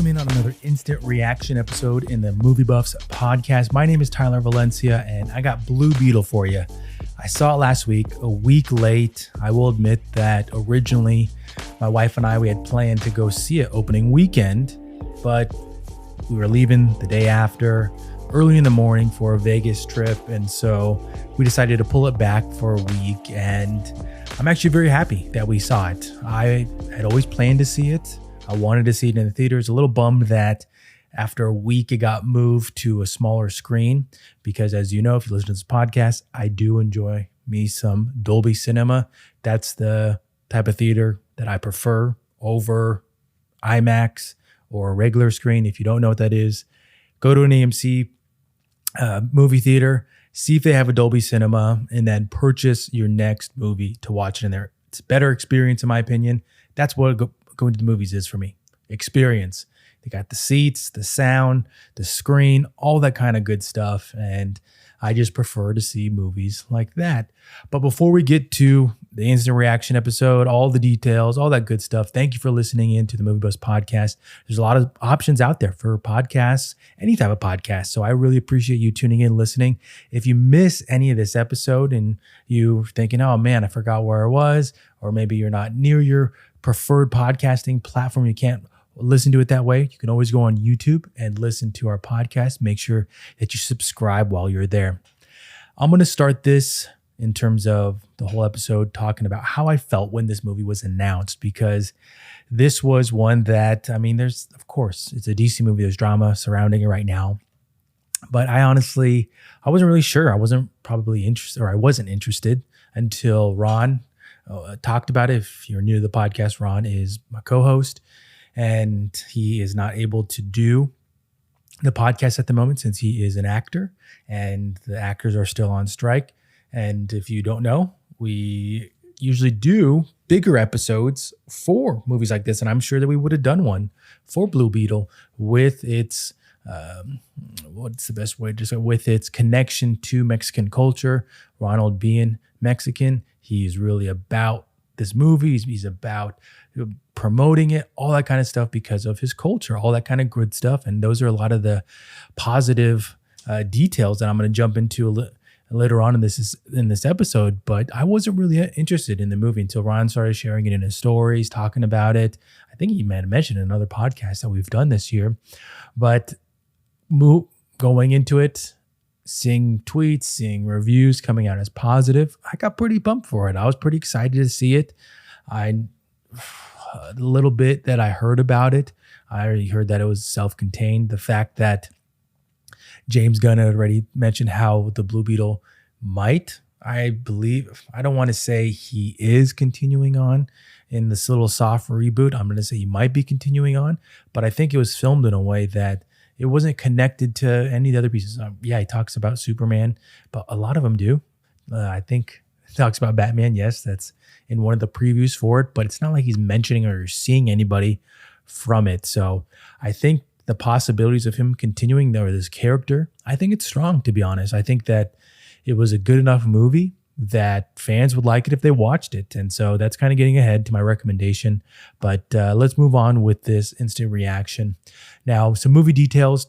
welcome in on another instant reaction episode in the MovieBuffs Podcast. My name is Tyler Valencia, and I got Blue Beetle for you. I saw it last week, a week late. I will admit that originally my wife and I, we had planned to go see it opening weekend, but we were leaving the day after, early in the morning for a Vegas trip, and so we decided to pull it back for a week, and I'm actually very happy that we saw it. I had always planned to see it. I wanted to see it in the theaters. A little bummed that after a week it got moved to a smaller screen because, as you know, if you listen to this podcast, I do enjoy me some Dolby Cinema. That's the type of theater that I prefer over IMAX or a regular screen. If you don't know what that is, go to an AMC movie theater, see if they have a Dolby Cinema, and then purchase your next movie to watch it in there. It's a better experience, in my opinion. That's what going to the movies is for me. Experience. They got the seats, the sound, the screen, all that kind of good stuff. And I just prefer to see movies like that. But before we get to the instant reaction episode, all the details, all that good stuff, thank you for listening in to the MovieBuffs Podcast. There's a lot of options out there for podcasts, any type of podcast. So I really appreciate you tuning in, listening. If you miss any of this episode and you're thinking, oh man, I forgot where I was, or maybe you're not near your preferred podcasting platform, you can't listen to it that way, you can always go on YouTube and listen to our podcast. Make sure that you subscribe while you're there. I'm going to start this in terms of the whole episode talking about how I felt when this movie was announced, because this was one that, I mean, there's, of course, it's a DC movie, there's drama surrounding it right now. But I wasn't really sure. I wasn't interested until Ron talked about it. If you're new to the podcast, Ron is my co-host, and he is not able to do the podcast at the moment since he is an actor, and the actors are still on strike. And if you don't know, we usually do bigger episodes for movies like this, and I'm sure that we would have done one for Blue Beetle with its what's the best way to say, with its connection to Mexican culture. Ronald being Mexican, he's really about this movie. He's about promoting it, all that kind of stuff because of his culture, all that kind of good stuff. And those are a lot of the positive details that I'm going to jump into later on in this episode. But I wasn't really interested in the movie until Ron started sharing it in his stories, talking about it. I think he might have mentioned in another podcast that we've done this year. But going into it, seeing tweets, seeing reviews coming out as positive, I got pretty pumped for it. I was pretty excited to see it. A little bit that I heard about it, I already heard that it was self-contained. The fact that James Gunn had already mentioned how the Blue Beetle might, I believe, I don't want to say he is continuing on in this little soft reboot. I'm going to say he might be continuing on, but I think it was filmed in a way that it wasn't connected to any of the other pieces. Yeah, he talks about Superman, but a lot of them do. I think he talks about Batman. Yes, that's in one of the previews for it, but it's not like he's mentioning or seeing anybody from it. So I think the possibilities of him continuing this character, I think it's strong, to be honest. I think that it was a good enough movie that fans would like it if they watched it. And so that's kind of getting ahead to my recommendation. But let's move on with this instant reaction. Now, some movie details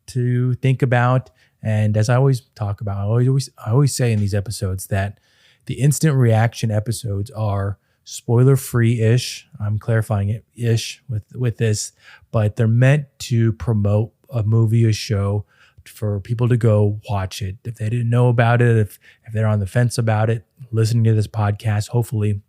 to think about. And as I always talk about, I always say in these episodes that the instant reaction episodes are spoiler-free-ish. I'm clarifying it ish with this, but they're meant to promote a movie, a show, for people to go watch it. If they didn't know about it, if they're on the fence about it, listening to this podcast, hopefully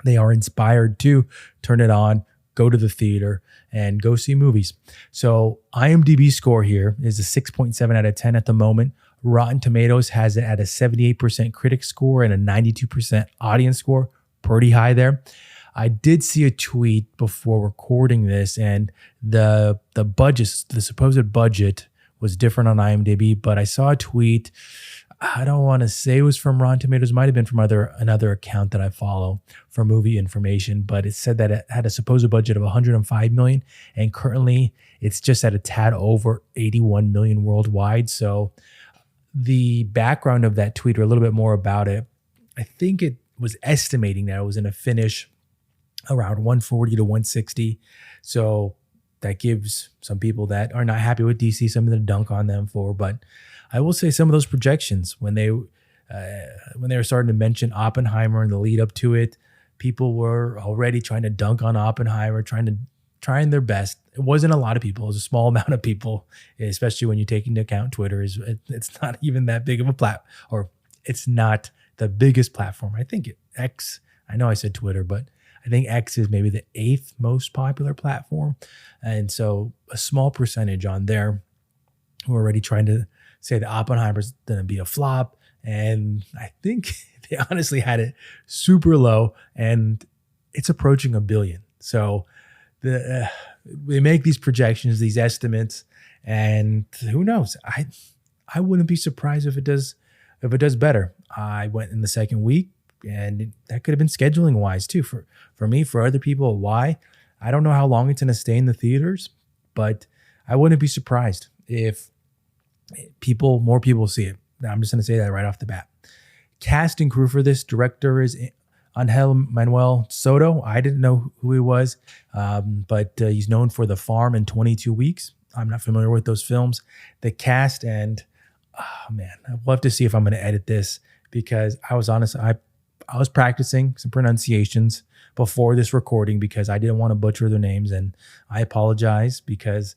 they are inspired to turn it on, go to the theater, and go see movies. So IMDb score here is a 6.7 out of 10 at the moment. Rotten Tomatoes has it at a 78% critic score and a 92% audience score. Pretty high there. I did see a tweet before recording this, and the supposed budget was different on IMDb, but I saw a tweet. I don't want to say it was from Rotten Tomatoes. It might have been from another account that I follow for movie information, but it said that it had a supposed budget of $105 million, and currently it's just at a tad over $81 million worldwide. So the background of that tweet, or a little bit more about it, I think it was estimating that it was going to finish around 140 to 160. So that gives some people that are not happy with DC something to dunk on them for. But I will say some of those projections when they were starting to mention Oppenheimer and the lead up to it, people were already trying to dunk on Oppenheimer, trying their best. It wasn't a lot of people. It was a small amount of people, especially when you take into account Twitter. It's not even that big of a or it's not the biggest platform. I think X, I know I said Twitter, but I think X is maybe the 8th most popular platform. And so a small percentage on there who are already trying to say that Oppenheimer's going to be a flop. And I think they honestly had it super low, and it's approaching $1 billion. So they make these projections, these estimates, and who knows? I wouldn't be surprised if it does better. I went in the second week, and that could have been scheduling wise too for me. For other people, why? I don't know how long it's going to stay in the theaters, but I wouldn't be surprised if more people see it. I'm just going to say that right off the bat. Cast and crew for this: director is Angel Manuel Soto. I didn't know who he was, but he's known for The Farm and 22 Weeks. I'm not familiar with those films. The cast, and I'll have to see if I'm going to edit this, because I was honest. I was practicing some pronunciations before this recording because I didn't want to butcher their names, and I apologize because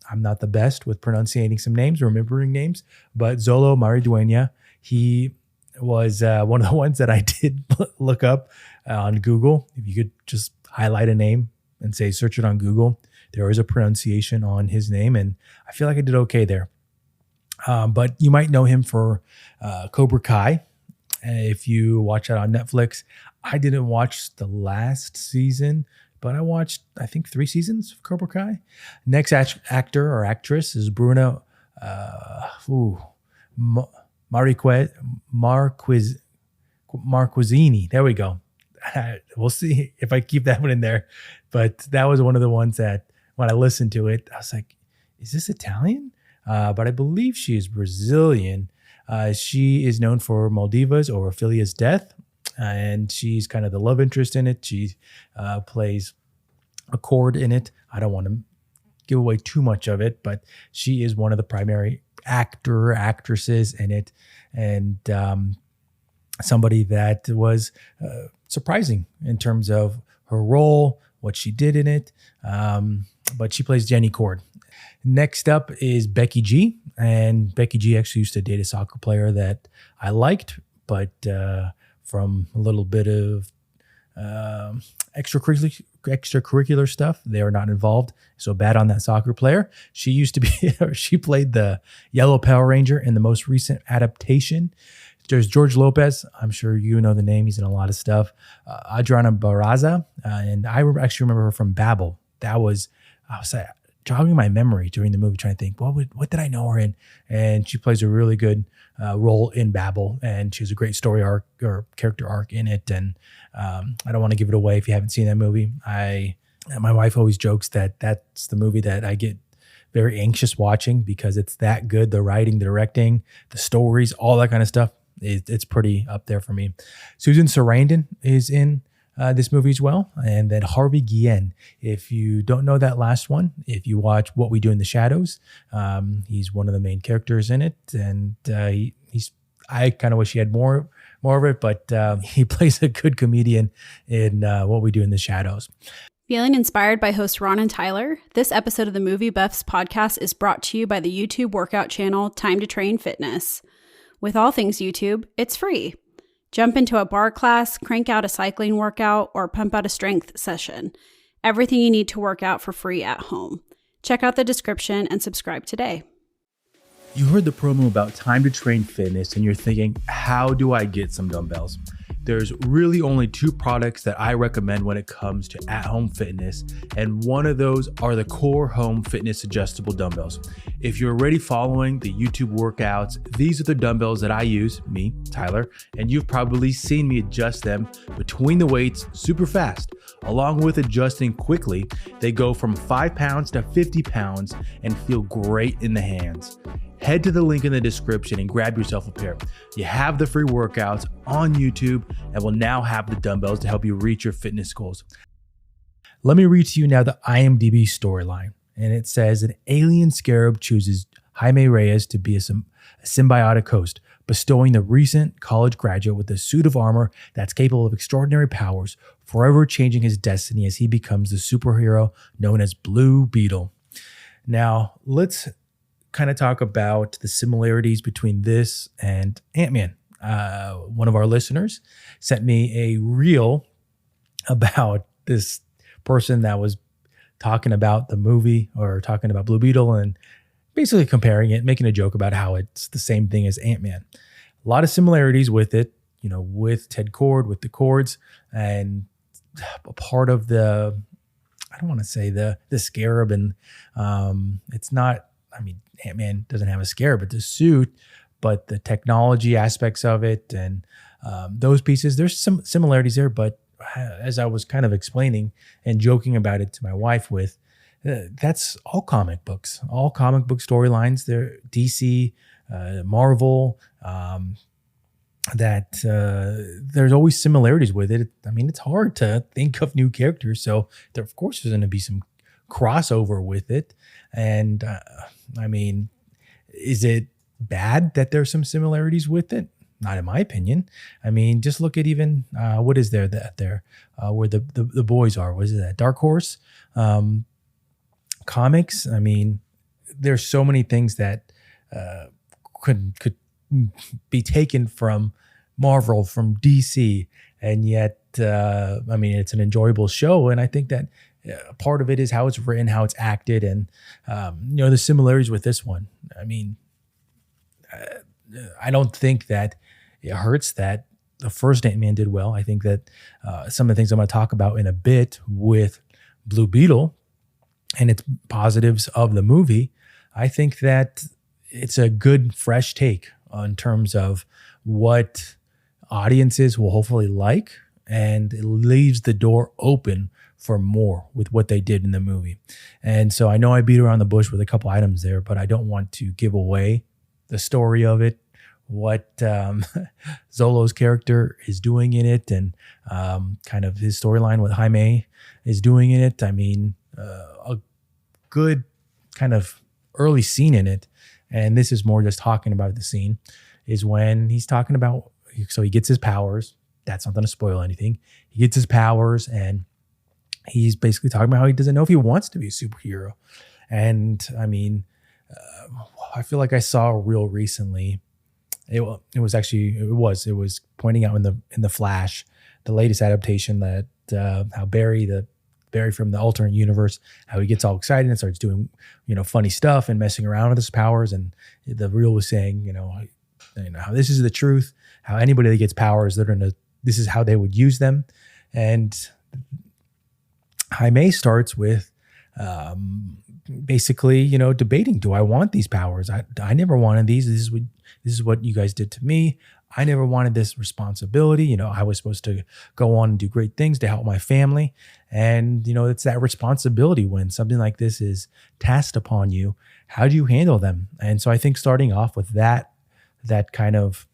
I'm not the best with pronunciating some names, remembering names. But Xolo Mariduena, he was one of the ones that I did look up on Google. If you could just highlight a name and say search it on Google, there is a pronunciation on his name, and I feel like I did okay there. But you might know him for Cobra Kai. If you watch that on Netflix. I didn't watch the last season, but I watched, I think, 3 seasons of Cobra Kai. Next actor or actress is Bruna Marquezine. There we go. We'll see if I keep that one in there. But that was one of the ones that when I listened to it, I was like, is this Italian? But I believe she is Brazilian. She is known for Maldivas or Ophelia's Death. And she's kind of the love interest in it. She plays a chord in it. I don't want to give away too much of it, but she is one of the primary actresses in it. And somebody that was surprising in terms of her role, what she did in it. But she plays Jenny Cord. Next up is Becky G. And Becky G actually used to date a soccer player that I liked, but from a little bit of extracurricular stuff, they are not involved. So bad on that soccer player. She used to be, she played the Yellow Power Ranger in the most recent adaptation. There's George Lopez. I'm sure you know the name. He's in a lot of stuff. Adriana Barraza. And I actually remember her from Babel. I was jogging my memory during the movie, trying to think, what did I know her in? And she plays a really good role in Babel, and she has a great story arc or character arc in it. And I don't want to give it away if you haven't seen that movie. My wife always jokes that that's the movie that I get very anxious watching because it's that good. The writing, the directing, the stories, all that kind of stuff. It's pretty up there for me. Susan Sarandon is in this movie as well. And then Harvey Guillen. If you don't know that last one, if you watch What We Do in the Shadows, he's one of the main characters in it. And I kind of wish he had more of it, but he plays a good comedian in What We Do in the Shadows. Feeling inspired by hosts Ron and Tyler? This episode of the MovieBuffs Podcast is brought to you by the YouTube workout channel Time to Train Fitness. With all things YouTube, it's free. Jump into a bar class, crank out a cycling workout, or pump out a strength session. Everything you need to work out for free at home. Check out the description and subscribe today. You heard the promo about Time to Train Fitness and you're thinking, how do I get some dumbbells? There's really only 2 products that I recommend when it comes to at-home fitness, and one of those are the Core Home Fitness Adjustable Dumbbells. If you're already following the YouTube workouts, these are the dumbbells that I use, me, Tyler, and you've probably seen me adjust them between the weights super fast. Along with adjusting quickly, they go from 5 pounds to 50 pounds and feel great in the hands. Head to the link in the description and grab yourself a pair. You have the free workouts on YouTube and will now have the dumbbells to help you reach your fitness goals. Let me read to you now the IMDb storyline. And it says an alien scarab chooses Jaime Reyes to be a symbiotic host, bestowing the recent college graduate with a suit of armor that's capable of extraordinary powers, forever changing his destiny as he becomes the superhero known as Blue Beetle. Now, let's kind of talk about the similarities between this and Ant-Man. One of our listeners sent me a reel about this person that was talking about the movie or talking about Blue Beetle and basically comparing it, making a joke about how it's the same thing as Ant-Man. A lot of similarities with it, you know, with Ted Kord, with the Kords, and a part of the, I don't want to say the scarab, and it's not, I mean, Ant-Man doesn't have a scarab, but the suit, but the technology aspects of it and those pieces, there's some similarities there, but as I was kind of explaining and joking about it to my wife with, that's all comic books storylines. They're DC, Marvel, there's always similarities with it. I mean, it's hard to think of new characters. So there, of course, there's going to be some crossover with it. And I mean, is it bad that there's some similarities with it? Not in my opinion. I mean, just look at even what is there where the boys are. Was it that Dark Horse comics? I mean, there's so many things that could be taken from Marvel, from DC, and yet I mean, it's an enjoyable show. And I think that part of it is how it's written, how it's acted, and you know, the similarities with this one. I mean, I don't think that it hurts that the first Ant-Man did well. I think that some of the things I'm going to talk about in a bit with Blue Beetle and its positives of the movie, I think that it's a good, fresh take in terms of what audiences will hopefully like, and it leaves the door open for more with what they did in the movie. And so I know I beat around the bush with a couple items there, but I don't want to give away the story of it, what Xolo's character is doing in it, and kind of his storyline with Jaime is doing in it. I mean, a good kind of early scene in it, and this is more just talking about the scene, is when he's talking about, so he gets his powers. That's not going to spoil anything. He gets his powers, and he's basically talking about how he doesn't know if he wants to be a superhero. And I mean, I feel like I saw a reel recently. It was pointing out in the Flash, the latest adaptation, that how Barry from the alternate universe, how he gets all excited and starts doing, you know, funny stuff and messing around with his powers. And the reel was saying, you know, how this is the truth, how anybody that gets powers, this is how they would use them. And Jaime starts with basically, you know, debating, do I want these powers? I never wanted these. This is what you guys did to me. I never wanted this responsibility. You know, I was supposed to go on and do great things to help my family. And, you know, it's that responsibility when something like this is tasked upon you. How do you handle them? And so I think starting off with that kind of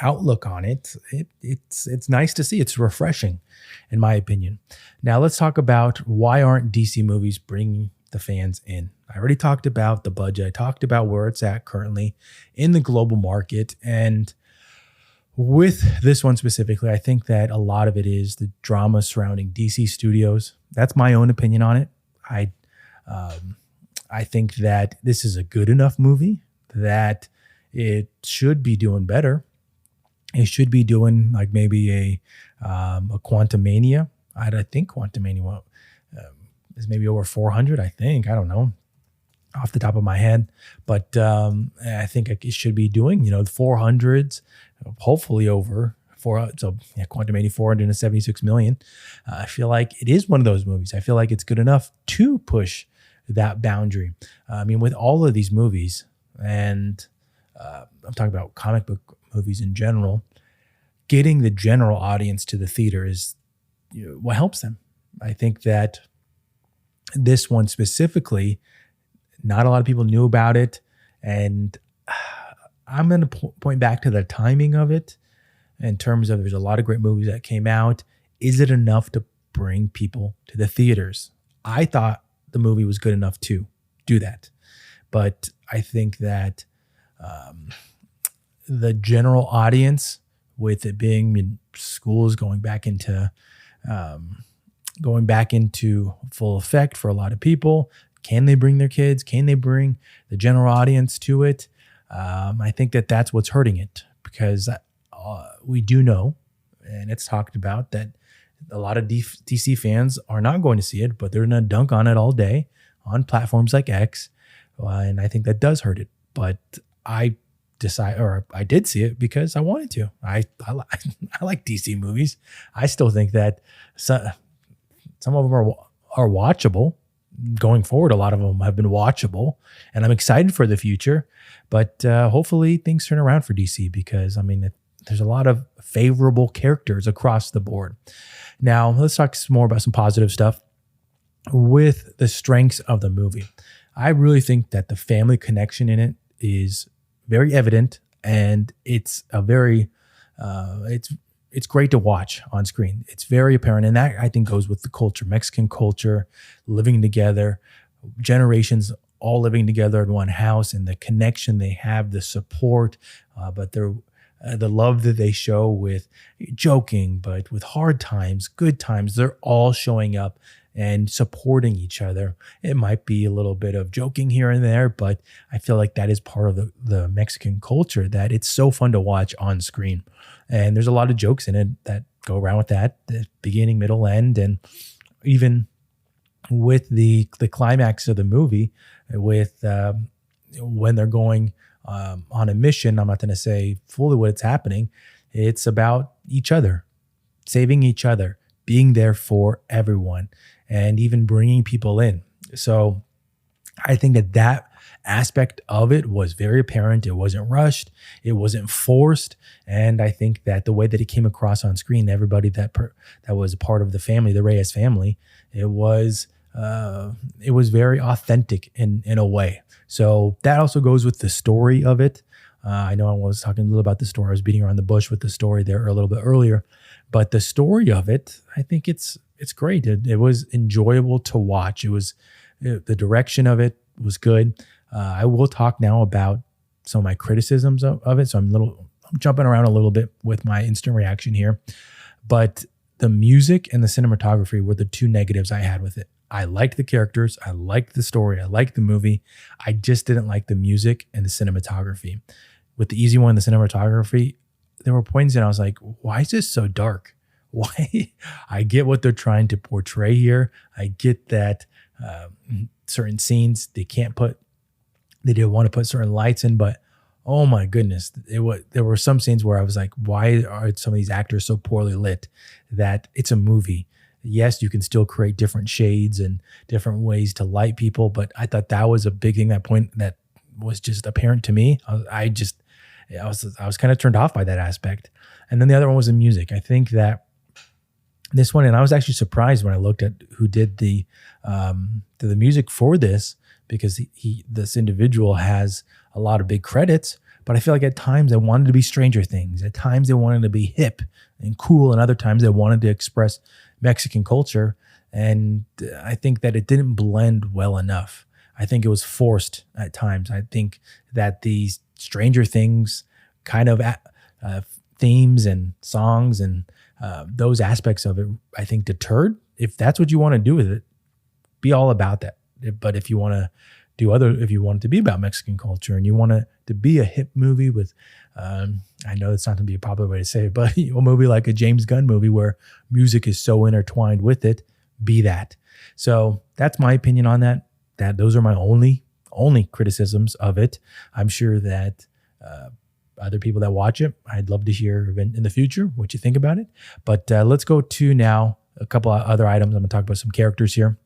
outlook on it, it's nice to see. It's refreshing, in my opinion. Now let's talk about why aren't DC movies bringing the fans in. I already talked about the budget. I talked about where it's at currently in the global market. And with this one specifically, I think that a lot of it is the drama surrounding DC Studios. That's my own opinion on it. I think that this is a good enough movie that it should be doing better. It should be doing like maybe a Quantumania. I think Quantumania is maybe over 400. I think, I don't know off the top of my head, but I think it should be doing, you know, the 400s, hopefully over Quantumania 476 million. I feel like it is one of those movies. I feel like it's good enough to push that boundary. I mean, with all of these movies, and I'm talking about comic book movies in general, getting the general audience to the theater is, you know, what helps them. I think that this one specifically, not a lot of people knew about it. And I'm going to point back to the timing of it in terms of there's a lot of great movies that came out. Is it enough to bring people to the theaters. I thought the movie was good enough to do that. But I think that the general audience, with it being schools going back into full effect for a lot of people, can they bring their kids? Can they bring the general audience to it? I think that that's what's hurting it, because we do know, and it's talked about, that a lot of DC fans are not going to see it, but they're going to dunk on it all day on platforms like X. And I think that does hurt it. But I did see it because I wanted to. I like DC movies. I still think that some of them are watchable. Going forward, a lot of them have been watchable, and I'm excited for the future. But hopefully things turn around for DC, because there's a lot of favorable characters across the board. Now, let's talk some more about some positive stuff with the strengths of the movie. I really think that the family connection in it is very evident, and it's a very it's great to watch on screen. It's very apparent, and that I think goes with the culture, Mexican culture, living together, generations all living together in one house, and the connection they have, the support, but the love that they show with joking, but with hard times, good times, they're all showing up and supporting each other. It might be a little bit of joking here and there, but I feel like that is part of the Mexican culture, that it's so fun to watch on screen. And there's a lot of jokes in it that go around with that, the beginning, middle, end, and even with the climax of the movie, with when they're going on a mission. I'm not going to say fully what's happening. It's about each other, saving each other, being there for everyone, and even bringing people in. So I think that aspect of it was very apparent. It wasn't rushed. It wasn't forced. And I think that the way that it came across on screen, everybody that was a part of the family, the Reyes family, it was very authentic in a way. So that also goes with the story of it. I know I was talking a little about the story. I was beating around the bush with the story there a little bit earlier, but the story of it, I think it's great. It was enjoyable to watch. The direction of it was good. I will talk now about some of my criticisms of it. So I'm jumping around a little bit with my instant reaction here, but the music and the cinematography were the two negatives I had with it. I liked the characters. I liked the story. I liked the movie. I just didn't like the music and the cinematography. With the easy one, the cinematography, there were points that I was like, why is this so dark? Why? I get what they're trying to portray here. I get that certain scenes, they didn't want to put certain lights in, but oh my goodness, there were some scenes where I was like, why are some of these actors so poorly lit? That it's a movie. Yes, you can still create different shades and different ways to light people, but I thought that was a big thing, that point that was just apparent to me. I was kind of turned off by that aspect. And then the other one was the music. I think that this one, and I was actually surprised when I looked at who did the music for this, because this individual has a lot of big credits, but I feel like at times they wanted to be Stranger Things. At times they wanted to be hip and cool, and other times they wanted to express Mexican culture. And I think that it didn't blend well enough. I think it was forced at times. I think that these Stranger Things kind of themes and songs and those aspects of it, I think, deterred. If that's what you want to do with it, be all about that. But if you want to if you want it to be about Mexican culture and you want it to be a hip movie with, I know it's not going to be a popular way to say it, but a movie like a James Gunn movie where music is so intertwined with it, be that. So that's my opinion on that. Those are my only criticisms of it. I'm sure that other people that watch it, I'd love to hear in the future what you think about it. But let's go to now a couple of other items. I'm going to talk about some characters here.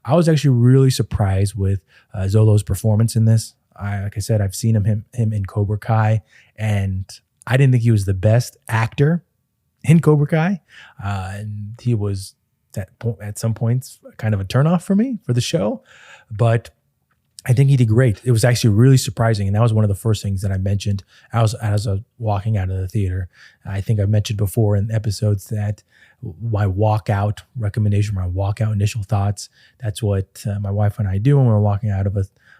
I was actually really surprised with Xolo's performance in this. Like I said, I've seen him in Cobra Kai, and I didn't think he was the best actor in Cobra Kai. And he was at some points kind of a turnoff for me for the show. But I think he did great. It was actually really surprising. And that was one of the first things that I mentioned as I was walking out of the theater. I think I mentioned before in episodes that my walkout recommendation, my walkout initial thoughts, that's what my wife and I do when we're walking out of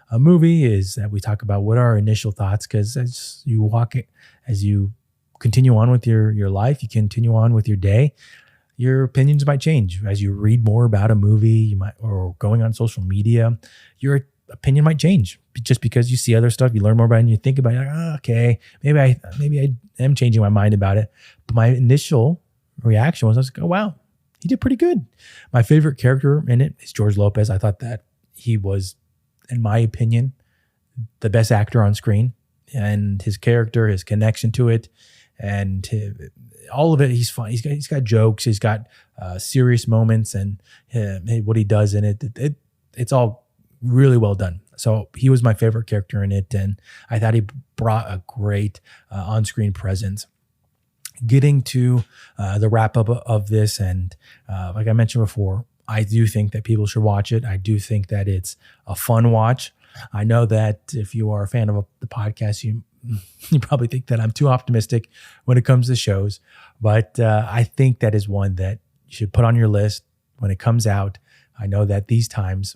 a movie, is that we talk about what are our initial thoughts. Because as you continue on with your life, you continue on with your day, your opinions might change. As you read more about a movie, or going on social media, your opinion might change just because you see other stuff, you learn more about it, and you think about it, like, okay, maybe I am changing my mind about it. But my initial reaction was, I was like, oh, wow, he did pretty good. My favorite character in it is George Lopez. I thought that he was, in my opinion, the best actor on screen, and his character, his connection to it, and all of it, he's fun. He's got jokes, he's got serious moments, and what he does in it, it's all really well done. So he was my favorite character in it, and I thought he brought a great on-screen presence. Getting to the wrap-up of this, and like I mentioned before, I do think that people should watch it. I do think that it's a fun watch. I know that if you are a fan of the podcast, you probably think that I'm too optimistic when it comes to shows, but I think that is one that you should put on your list when it comes out. I know that these times,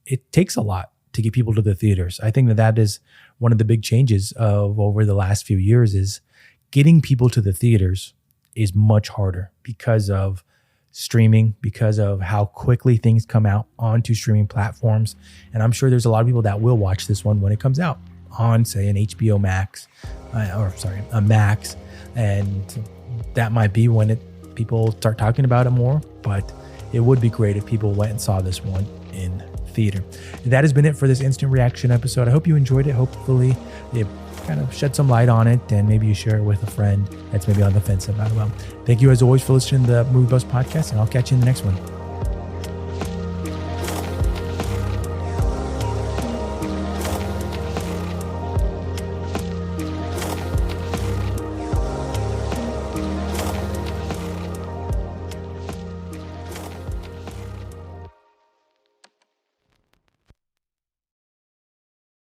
it takes a lot to get people to the theaters. I think that is one of the big changes of over the last few years, is getting people to the theaters is much harder because of streaming, because of how quickly things come out onto streaming platforms. And I'm sure there's a lot of people that will watch this one when it comes out on, say, an HBO Max, a Max. And that might be when people start talking about it more, but it would be great if people went and saw this one in theater. And that has been it for this instant reaction episode. I hope you enjoyed it. Hopefully it kind of shed some light on it, and maybe you share it with a friend that's maybe on the fence about it. Well, thank you as always for listening to the MovieBuffs Podcast, and I'll catch you in the next one.